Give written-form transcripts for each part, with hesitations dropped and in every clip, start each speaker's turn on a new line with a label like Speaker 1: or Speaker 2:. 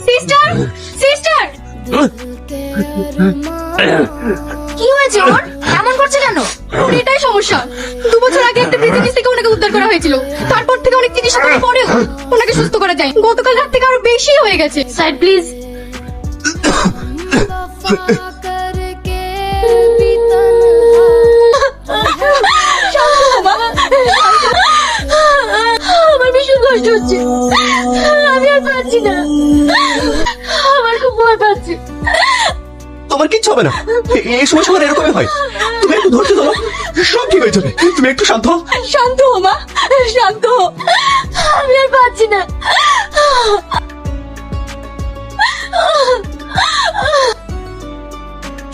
Speaker 1: Sister, sister, কি হয়েছে ওর? এমন করছে কেন? ওর এটাই সমস্যা। 2 বছর আগে একটা ব্রিজের থেকে ওনাকে উদ্ধার করা হয়েছিল। তারপর থেকে অনেক চিকিৎসা করার পরেও ওনাকে সুস্থ করা যায়। গতকাল রাত থেকে আরো বেশি হয়ে গেছে। Side please. আমার ভীষণ কষ্ট হচ্ছে, আমি আর পারছি না, আমার খুব ভয় পাচ্ছে।
Speaker 2: তোমার কিচ্ছু হবে না, এই সময় সময় এরকমই হয়। তুমি একটু ধৈর্য ধরো, সব ঠিক হয়ে যাবে। তুমি একটু শান্ত হও।
Speaker 1: শান্ত হো মা, শান্ত হো, আমি আর পারছি না।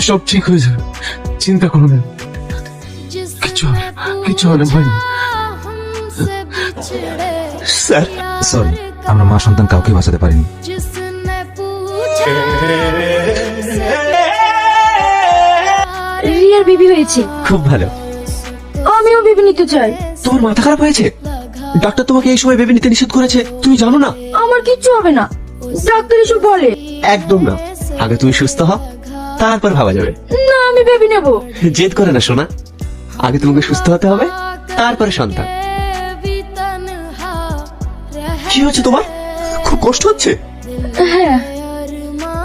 Speaker 2: সব ঠিক হয়ে যাবে, চিন্তা করো না। কিচ্ছু হবে, কিচ্ছু হবে না, ভয় নেই। স্যার
Speaker 3: সরি, আমরা মা সন্তান কাউকে বাঁচাতে পারিনি।
Speaker 1: রিয়ার বেবি হয়েছে।
Speaker 2: খুব ভালো।
Speaker 1: আমিও বেবি নিতে চাই।
Speaker 2: তোমার মাথা খারাপ হয়েছে? ডাক্তার তোমাকে এই সময় বেবি নিতে নিষেধ করেছে, তুমি জানো না?
Speaker 1: আমার কিচ্ছু হবে না, ডাক্তার এসব বলে।
Speaker 2: একদম না, আগে তুমি সুস্থ হও, তারপর ভাবা যাবে।
Speaker 1: না, আমি বেবি নেব।
Speaker 2: জেদ করে না সোনা, আগে তোমাকে সুস্থ হতে হবে, তারপরে সন্তান। কি হচ্ছে তোমার? খুব কষ্ট হচ্ছে?
Speaker 1: হ্যাঁ,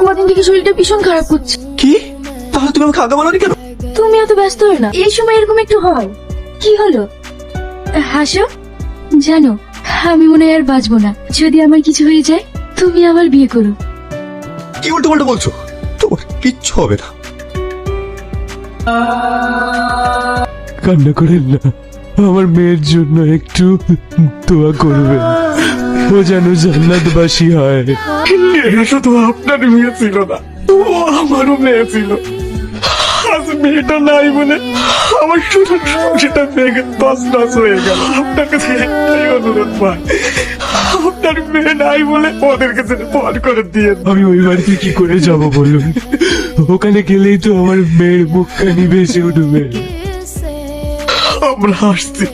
Speaker 1: কদিন থেকে শরীরটা ভীষণ খারাপ করছে।
Speaker 2: কি? তাহলে তুমি আমাকে আগে বলোনি কেন?
Speaker 1: তুমি এত ব্যস্ত হয়ে না, এই সময় এরকম একটু হয়। কি হলো? হাসো। জানো, আমি মনে হয় আর বাঁচবো না। যদি আমার কিছু হয়ে যায়, তুমি আবার বিয়ে করো।
Speaker 2: কি উল্টো পাল্টা বলছো? তোমার কিচ্ছু হবে না।
Speaker 4: কান্না করেন না, আমার মেয়ের জন্য একটু দোয়া করবেন, ও যেন জান্নাতবাসী হয়।
Speaker 2: এটা শুধু আপনার মেয়ে ছিল না, ও আমারও মেয়ে ছিল। আজ মেয়েটা নাই বলে আমার শুধু সেটা ভেঙে তছনছ হয়ে গেল। আপনার কাছে একটাই অনুরোধ ভাই, আপনার মেয়ে নাই বলে ওদের কাছে ফোন করে দিয়ে।
Speaker 4: আমি ওই বাড়িতে কি করে যাব বলুন? ওখানে গেলেই তো আমার মেয়ের মুখখানি ভেসে উঠবে।
Speaker 2: আমরা আসছি।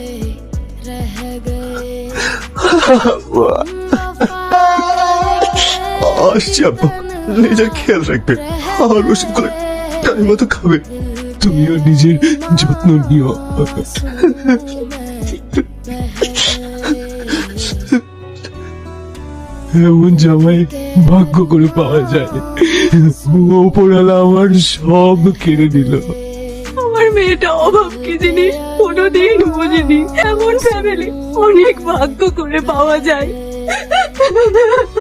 Speaker 2: আসছি আব্বা, নিজের খেয়াল রাখবে, আর ওষুধ করে টাইম মতো খাবে।
Speaker 4: তুমিও নিজের যত্ন নিও। এমন জামাই ভাগ্য করে পাওয়া যায়, ওপরওয়ালা আমার সব কেড়ে নিল।
Speaker 1: আমার মেয়েটা অভাব কি জিনিস কোনোদিন বুঝিনি। এমন ফ্যামিলি অনেক ভাগ্য করে পাওয়া যায়।